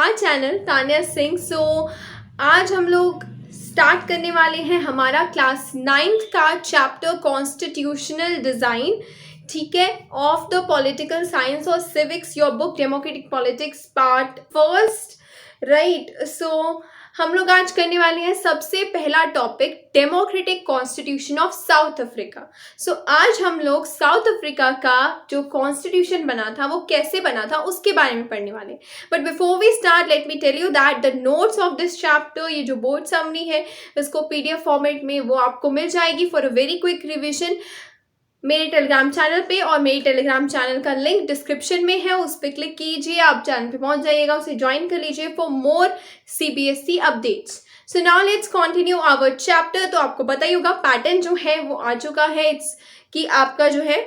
Our channel Tanya Singh. आज हम लोग स्टार्ट करने वाले हैं हमारा क्लास 9th का चैप्टर कॉन्स्टिट्यूशनल डिज़ाइन, ठीक है, ऑफ द पॉलिटिकल साइंस और civics, your book democratic politics part first, right. हम लोग आज करने वाले हैं सबसे पहला topic democratic constitution of south Africa. आज हम लोग साउथ अफ्रीका का जो कॉन्स्टिट्यूशन बना था वो कैसे बना था उसके बारे में पढ़ने वाले। But before we start let me tell you that the notes of this chapter, ये जो बोर्ड समरी है इसको पीडीएफ फॉर्मेट में वो आपको मिल जाएगी for a very quick revision मेरे टेलीग्राम चैनल पे, और मेरे टेलीग्राम चैनल का लिंक डिस्क्रिप्शन में है, उस पर क्लिक कीजिए, आप चैनल पे पहुंच जाइएगा, उसे ज्वाइन कर लीजिए for more CBSE updates. So now let's continue our chapter. तो आपको पता ही होगा पैटर्न जो है वो आ चुका है, इट्स कि आपका जो है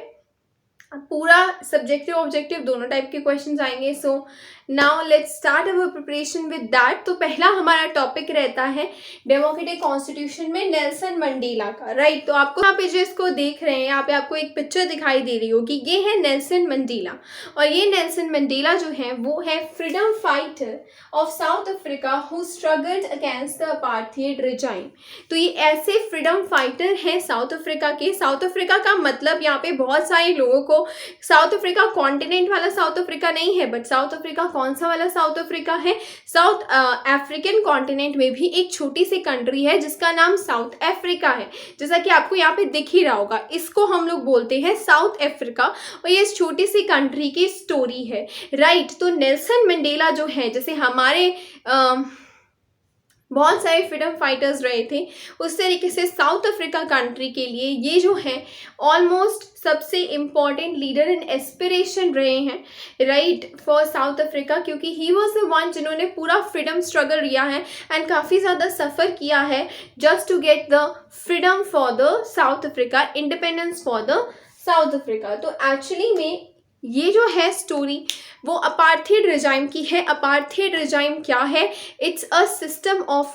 पूरा सब्जेक्टिव ऑब्जेक्टिव दोनों टाइप के क्वेश्चंस आएंगे। सो now let's start our preparation with that. तो पहला हमारा टॉपिक रहता है डेमोक्रेटिक कॉन्स्टिट्यूशन में नेल्सन मंडेला का, राइट। तो आपको यहाँ पे जो इसको देख रहे हैं, यहाँ पे आपको एक पिक्चर दिखाई दे रही होगी, ये है नेल्सन मंडेला। और ये नेल्सन मंडेला जो है वो है freedom fighter of south Africa who struggled against the apartheid regime. तो ये ऐसे फ्रीडम फाइटर हैं साउथ अफ्रीका के। साउथ अफ्रीका का मतलब यहाँ पे बहुत सारे लोगों को, साउथ अफ्रीका कॉन्टिनेंट वाला साउथ अफ्रीका नहीं है, बट साउथ अफ्रीका कौन सा वाला साउथ अफ्रीका है, साउथ अफ्रीकन कॉन्टिनेंट में भी एक छोटी सी कंट्री है जिसका नाम साउथ अफ्रीका है, जैसा कि आपको यहाँ पे दिख ही रहा होगा। इसको हम लोग बोलते हैं साउथ अफ्रीका, और ये इस छोटी सी कंट्री की स्टोरी है, राइट। तो नेल्सन मंडेला जो है, जैसे हमारे बहुत सारे फ्रीडम फाइटर्स रहे थे, उस तरीके से साउथ अफ्रीका कंट्री के लिए ये जो है ऑलमोस्ट सबसे इम्पॉर्टेंट लीडर इन एस्पिरेशन रहे हैं, राइट, फॉर साउथ अफ्रीका, क्योंकि ही वॉज द वन जिन्होंने पूरा फ्रीडम स्ट्रगल लिया है एंड काफ़ी ज़्यादा सफ़र किया है just to get the freedom for the South Africa, independence for the South Africa. तो एक्चुअली में ये जो है स्टोरी वो अपार्थाइड रिजाइम की है। अपार्थाइड रिजाइम क्या है? It's a system of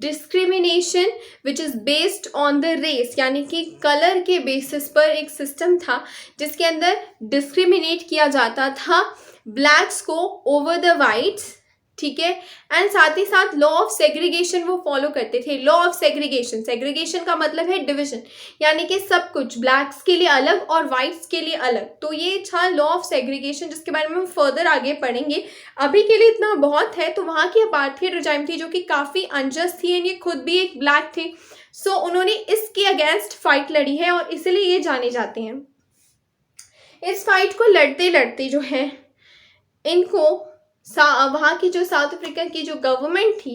discrimination which is based on the race, यानी कि कलर के बेसिस पर एक सिस्टम था जिसके अंदर डिस्क्रिमिनेट किया जाता था ब्लैक्स को ओवर द वाइट्स, ठीक है। एंड साथ ही साथ लॉ ऑफ सेग्रीगेशन वो फॉलो करते थे। लॉ ऑफ सेग्रीगेशन, सेग्रीगेशन का मतलब है डिविजन, यानी कि सब कुछ ब्लैक्स के लिए अलग और वाइट्स के लिए अलग। तो ये था लॉ ऑफ सेग्रीगेशन, जिसके बारे में हम फर्दर आगे पढ़ेंगे। अभी के लिए इतना बहुत है। तो वहाँ की अपार्थाइड रिजाइम थी जो कि काफ़ी अनजस्ट थी, एंड ये खुद भी एक ब्लैक थे। सो उन्होंने इसके अगेंस्ट फाइट लड़ी है और इसलिए ये जाने जाते हैं। इस फाइट को लड़ते लड़ते जो है इनको वहाँ की जो साउथ अफ्रीका की जो गवर्नमेंट थी,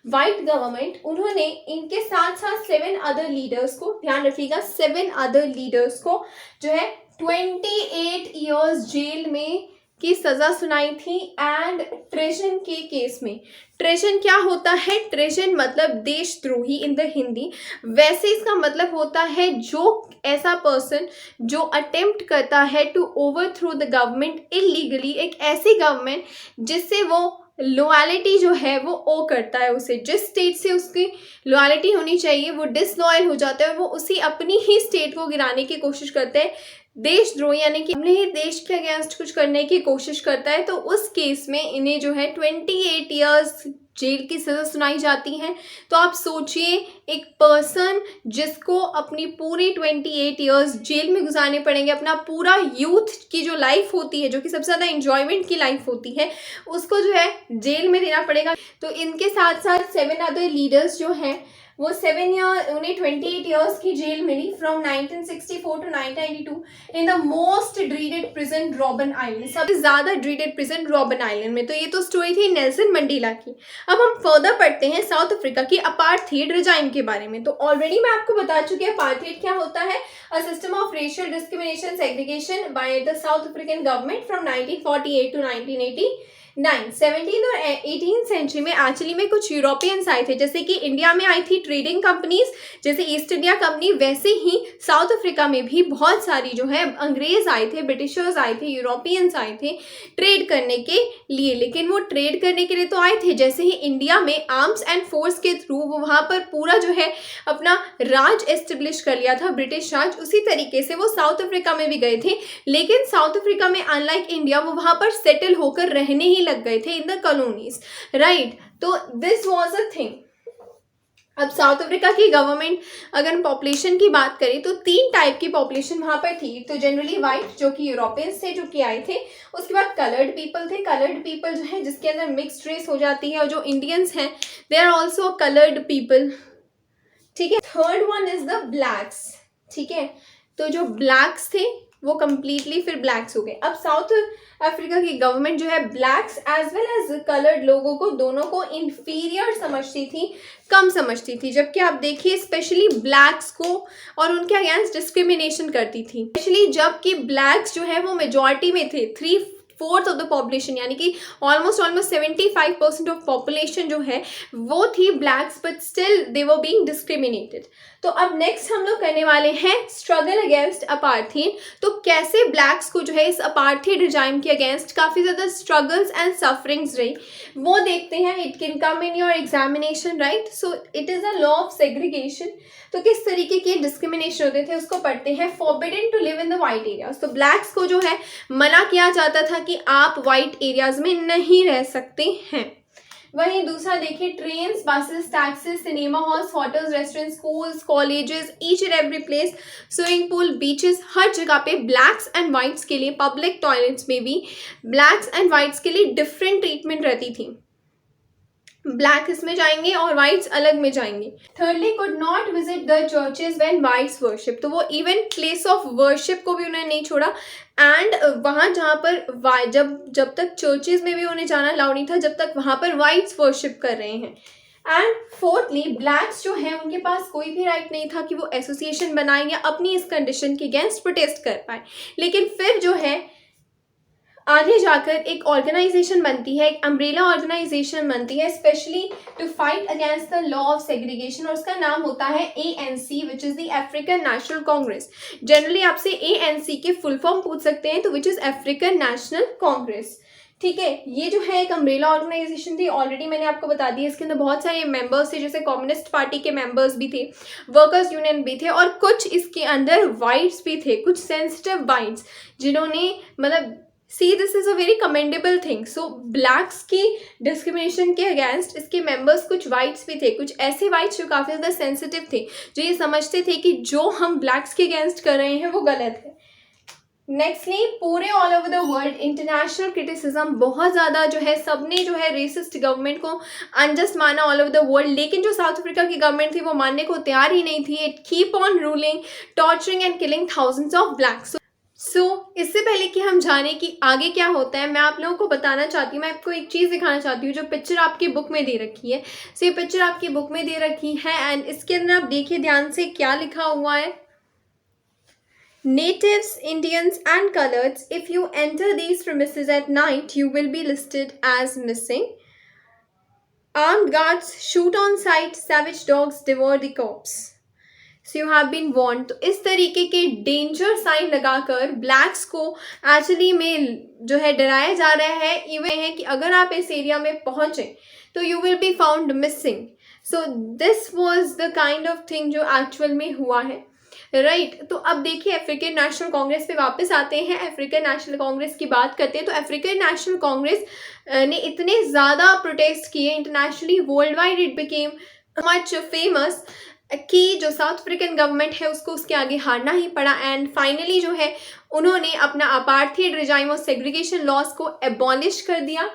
वाइट गवर्नमेंट, उन्होंने इनके साथ साथ 7 अदर लीडर्स को, ध्यान रखिएगा, 7 अदर लीडर्स को जो है 28 ईयर्स जेल में की सज़ा सुनाई थी एंड ट्रेजन के केस में। ट्रेजन क्या होता है? ट्रेजन मतलब देशद्रोही इन द हिंदी। वैसे इसका मतलब होता है जो ऐसा पर्सन जो अटेम्प्ट करता है to overthrow the government illegally, एक ऐसी गवर्नमेंट जिससे वो लॉयल्टी जो है वो ओ करता है, उसे जिस स्टेट से उसकी लॉयल्टी होनी चाहिए वो डिसलॉयल हो जाता है, वो उसी अपनी ही स्टेट को गिराने की कोशिश करते हैं। देशद्रोही यानी कि अपने ही देश के अगेंस्ट कुछ करने की कोशिश करता है। तो उस केस में इन्हें जो है 28 ईयर्स जेल की सज़ा सुनाई जाती है। तो आप सोचिए, एक पर्सन जिसको अपनी पूरी 28 ईयर्स जेल में गुजारने पड़ेंगे, अपना पूरा यूथ की जो लाइफ होती है, जो कि सबसे ज़्यादा इंजॉयमेंट की लाइफ होती है, उसको जो है जेल में देना पड़ेगा। तो इनके साथ साथ 7 अदर लीडर्स जो हैं वो 7 ईयर, उन्हें 28 ईयर्स की जेल मिली from 1964 to 1992 in the most dreaded prison Robben Island, सबसे ज़्यादा ड्रीडेड प्रिजन रॉबन आइलैंड में। तो ये तो स्टोरी थी नेल्सन मंडेला की। अब हम फर्दर पढ़ते हैं साउथ अफ्रीका की अपार्थाइड रिजाइम के बारे में। तो ऑलरेडी मैं आपको बता चुकी हूँ अपार्थाइड क्या होता है, a system of racial discrimination segregation by the South African government from 1948 to 1989। 17th और 18th सेंचुरी में एक्चुअली में कुछ यूरोपियंस आए थे, जैसे कि इंडिया में आई थी ट्रेडिंग कंपनीज, जैसे ईस्ट इंडिया कंपनी, वैसे ही साउथ अफ्रीका में भी बहुत सारी जो है अंग्रेज आए थे, ब्रिटिशर्स आए थे, यूरोपियंस आए थे ट्रेड करने के लिए। लेकिन वो ट्रेड करने के लिए तो आए थे, जैसे ही इंडिया में आर्म्स एंड फोर्स के थ्रू वो वहाँ पर पूरा जो है अपना राज एस्टेब्लिश कर लिया था, ब्रिटिश राज, उसी तरीके से वो साउथ अफ्रीका में भी गए थे। लेकिन साउथ अफ्रीका में अनलाइक इंडिया वो वहाँ पर सेटल होकर रहने ही लग गए थे इन द कॉलोनीज, राइट। तो दिस वाज अ थिंग। अब साउथ अफ्रीका की गवर्नमेंट, अगर हम पॉपुलेशन की बात करें तो 3 टाइप की पॉपुलेशन वहाँ पर थी। तो जनरली वाइट जो कि यूरोपियंस थे, जो कि आए थे। उसके बाद कलर्ड पीपल थे। कलर्ड पीपल जो है जिसके अंदर मिक्स्ड रेस हो जाती है, और जो इंडियंस हैं they are also coloured people, ठीक है। Third one is the blacks, ठीक है। तो जो ब्लैक्स थे वो कंप्लीटली फिर ब्लैक्स हो गए। अब साउथ अफ्रीका की गवर्नमेंट जो है blacks as well as coloured लोगों को दोनों को इंफीरियर समझती थी, कम समझती थी। जबकि आप देखिए स्पेशली ब्लैक्स को और उनके अगेंस्ट डिस्क्रिमिनेशन करती थी, स्पेशली जबकि ब्लैक्स जो है वो मेजॉरिटी में थे, 3/4 ऑफ द पॉपुलेशन, यानी कि ऑलमोस्ट 75% ऑफ पॉपुलेशन जो है वो थी blacks, but still they were being discriminated. तो अब नेक्स्ट हम लोग करने वाले हैं स्ट्रगल अगेंस्ट अपार्थीड। तो कैसे ब्लैक्स को जो है इस अपार्थीड रिजाइम के अगेंस्ट काफ़ी ज़्यादा स्ट्रगल्स एंड सफरिंग्स रही, वो देखते हैं। It can come in your examination, right. So it is a law of segregation. तो किस तरीके के डिस्क्रिमिनेशन होते थे उसको पढ़ते हैं। Forbidden to live in the white areas. तो ब्लैक्स को जो है मना किया जाता था कि आप वाइट एरियाज में नहीं रह सकते हैं। वहीं दूसरा देखिए, trains, buses, taxis, cinema halls, hotels, restaurant, schools, colleges, each and every place, swimming pool, beaches, हर जगह पे ब्लैक्स एंड वाइट्स के लिए, पब्लिक टॉयलेट्स में भी ब्लैक्स एंड वाइट्स के लिए डिफरेंट ट्रीटमेंट रहती थी। ब्लैक इसमें जाएंगे और वाइट्स अलग में जाएंगे। Thirdly, could not visit the churches when whites worship. तो वो इवन प्लेस ऑफ वर्शिप को भी उन्होंने नहीं छोड़ा। एंड वहाँ जहाँ पर जब तक चर्चेज में भी उन्हें जाना अलाउड नहीं था, जब तक वहाँ पर वाइट्स वर्शिप कर रहे हैं। एंड फोर्थली, ब्लैक्स जो है उनके पास कोई भी राइट नहीं था कि वो एसोसिएशन बनाए या अपनी इस कंडीशन के अगेंस्ट प्रोटेस्ट कर पाए। लेकिन फिर जो है आगे जाकर एक ऑर्गेनाइजेशन बनती है, एक अम्ब्रेला ऑर्गेनाइजेशन बनती है specially to fight against the law of segregation, और उसका नाम होता है ANC, which is the African National Congress. Generally आपसे ANC के फुल फॉर्म पूछ सकते हैं, तो which is African National Congress, ठीक है। ये जो है एक अम्ब्रेला ऑर्गेनाइजेशन थी, ऑलरेडी मैंने आपको बता दिया। इसके अंदर बहुत सारे मेंबर्स थे, जैसे कम्युनिस्ट पार्टी के मेंबर्स भी थे, वर्कर्स यूनियन भी थे, और कुछ इसके अंदर वाइट्स भी थे, कुछ सेंसिटिव वाइट्स, जिन्होंने मतलब see this is a very commendable thing. So blacks की डिस्क्रिमिनेशन के अगेंस्ट इसके मेंबर्स कुछ वाइट्स भी थे, कुछ ऐसे वाइट्स जो काफ़ी ज़्यादा सेंसिटिव थे, जो ये समझते थे कि जो हम ब्लैक्स के अगेंस्ट कर रहे हैं वो गलत है। नेक्स्टली, पूरे all over the world international criticism, बहुत ज़्यादा जो है सबने जो है रेसिस्ट गवर्नमेंट को अनजस्ट माना ऑल ओवर द वर्ल्ड। लेकिन जो साउथ अफ्रीका की गवर्नमेंट थी वो मानने को तैयार ही नहीं थी। It keep on ruling, torturing and killing thousands of blacks. So इससे पहले कि हम जाने कि आगे क्या होता है, मैं आप लोगों को बताना चाहती हूँ, मैं आपको एक चीज़ दिखाना चाहती हूँ। जो पिक्चर आपकी बुक में दे रखी है, सो ये पिक्चर आपकी बुक में दे रखी है, एंड इसके अंदर आप देखिए ध्यान से क्या लिखा हुआ है। Natives, Indians and coloreds, if you enter these premises at night, you will be listed as missing. Armed guards shoot on sight, savage dogs devour the corpse. So you have been warned. तो इस तरीके के danger sign लगाकर blacks को actually में जो है डराया जा रहा है। इवन है कि अगर आप इस एरिया में पहुंचे तो you will be found missing. So this was the kind of thing जो एक्चुअल में हुआ है, राइट। तो अब देखिए अफ्रीकन नेशनल कांग्रेस पे वापस आते हैं। अफ्रीकन नेशनल कांग्रेस की बात करते हैं तो अफ्रीकन नेशनल कांग्रेस ने इतने ज़्यादा प्रोटेस्ट किए internationally, world wide it became much famous कि जो साउथ अफ्रीकन गवर्नमेंट है उसको उसके आगे हारना ही पड़ा। एंड फाइनली जो है उन्होंने अपना अपार्थीड रिजाइम और सेग्रीगेशन लॉज को एबॉलिश कर दिया,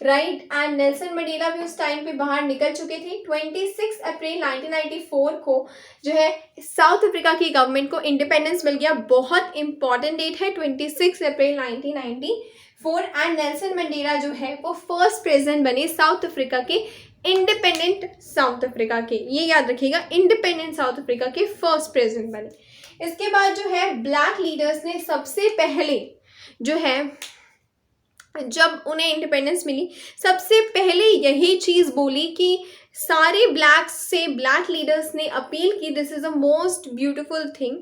राइट। एंड नेल्सन मंडेला भी उस टाइम पे बाहर निकल चुके थे। 26 अप्रैल 1994 को जो है साउथ अफ्रीका की गवर्नमेंट को इंडिपेंडेंस मिल गया। बहुत इंपॉर्टेंट डेट है 26 अप्रैल 1994। एंड नेल्सन मंडेला जो है वो फर्स्ट प्रेसिडेंट बने साउथ अफ्रीका के, इंडिपेंडेंट साउथ अफ्रीका के, ये याद रखिएगा, इंडिपेंडेंट साउथ अफ्रीका के फर्स्ट प्रेसिडेंट बने। इसके बाद जो है ब्लैक लीडर्स ने सबसे पहले जो है जब उन्हें इंडिपेंडेंस मिली सबसे पहले यही चीज़ बोली कि सारे ब्लैक्स से ब्लैक लीडर्स ने अपील की, this is a most beautiful thing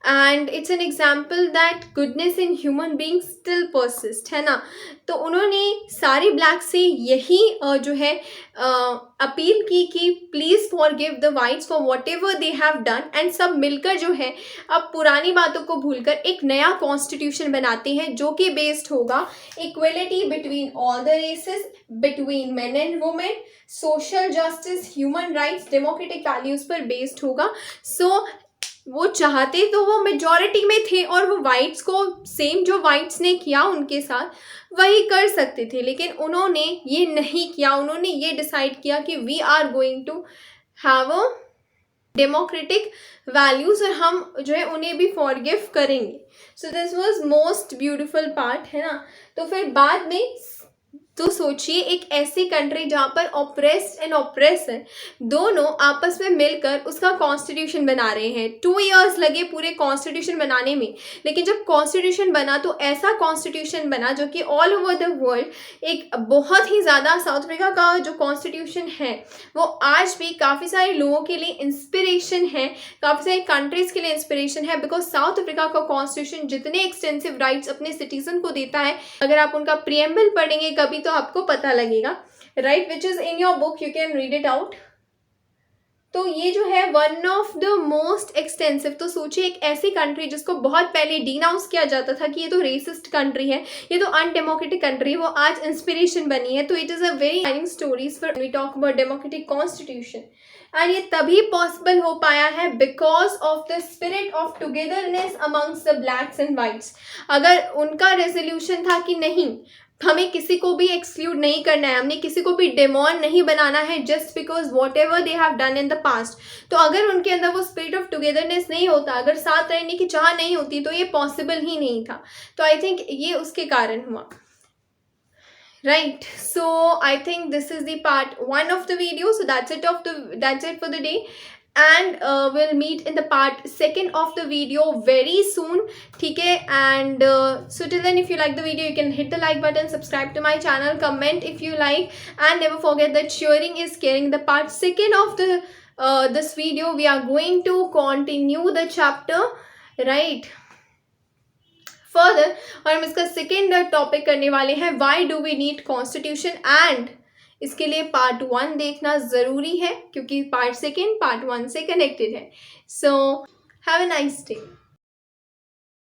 and it's an example that goodness in human being still persist, है ना। तो उन्होंने सारे ब्लैक से यही जो है अपील की कि please forgive the whites for whatever they have done, and सब मिलकर जो है अब पुरानी बातों को भूलकर एक नया कॉन्स्टिट्यूशन बनाते हैं जो कि बेस्ड होगा equality between all the races, between men and women, social justice, human rights, democratic values पर बेस्ड होगा। सो वो चाहते तो वो मेजॉरिटी में थे और वो वाइट्स को सेम जो वाइट्स ने किया उनके साथ वही कर सकते थे, लेकिन उन्होंने ये नहीं किया। उन्होंने ये डिसाइड किया कि we are going to have a democratic values और हम जो है उन्हें भी फॉरगिव करेंगे। So this was most beautiful part, है ना। तो फिर बाद में तो सोचिए एक ऐसी कंट्री जहाँ पर ऑप्रेस्ड एंड ऑप्रेसर दोनों आपस में मिलकर उसका कॉन्स्टिट्यूशन बना रहे हैं। 2 years लगे पूरे कॉन्स्टिट्यूशन बनाने में, लेकिन जब कॉन्स्टिट्यूशन बना तो ऐसा कॉन्स्टिट्यूशन बना जो कि ऑल ओवर द वर्ल्ड एक बहुत ही ज़्यादा, साउथ अफ्रीका का जो कॉन्स्टिट्यूशन है वो आज भी काफ़ी सारे लोगों के लिए इंस्पिरेशन है, काफ़ी सारी कंट्रीज़ के लिए इंस्पिरेशन है, बिकॉज साउथ अफ्रीका का कॉन्स्टिट्यूशन जितने एक्सटेंसिव राइट्स अपने सिटीजन को देता है, अगर आप उनका प्रीएम्बल पढ़ेंगे कभी तो आपको पता लगेगा, right, which is in your book, you can read it out. तो ये जो है one of the most extensive, तो सोचिए एक ऐसी कंट्री जिसको बहुत पहले डिनाउंस किया जाता था कि ये तो रेसिस्ट कंट्री है, ये तो अनडेमोक्रेटिक कंट्री है, वो आज इंस्पिरेशन बनी है। तो it is a very inspiring stories for we talk about democratic constitution, and ये तभी पॉसिबल हो पाया है because of the spirit of togetherness amongst the blacks and whites. अगर उनका रेजोल्यूशन था कि नहीं, हमें किसी को भी एक्सक्लूड नहीं करना है, हमने किसी को भी डेमोन नहीं बनाना है just because what ever they have done in the past, तो अगर उनके अंदर वो स्पिरिट ऑफ टुगेदरनेस नहीं होता, अगर साथ रहने की चाह नहीं होती, तो ये पॉसिबल ही नहीं था। तो आई थिंक ये उसके कारण हुआ, right? So I think this is the part 1 of the video, so that's it for the day, and we'll meet in the part 2 of the video very soon, ठीक है। And so till then, if you like the video, you can hit the like button, subscribe to my channel, comment if you like, and never forget that sharing is caring. The part 2 of the this video, we are going to continue the chapter, right, further, और हम इसका second topic करने वाले हैं why do we need constitution, and इसके लिए part 1 देखना ज़रूरी है क्योंकि पार्ट 2 पार्ट 1 से कनेक्टेड है। So have a nice day.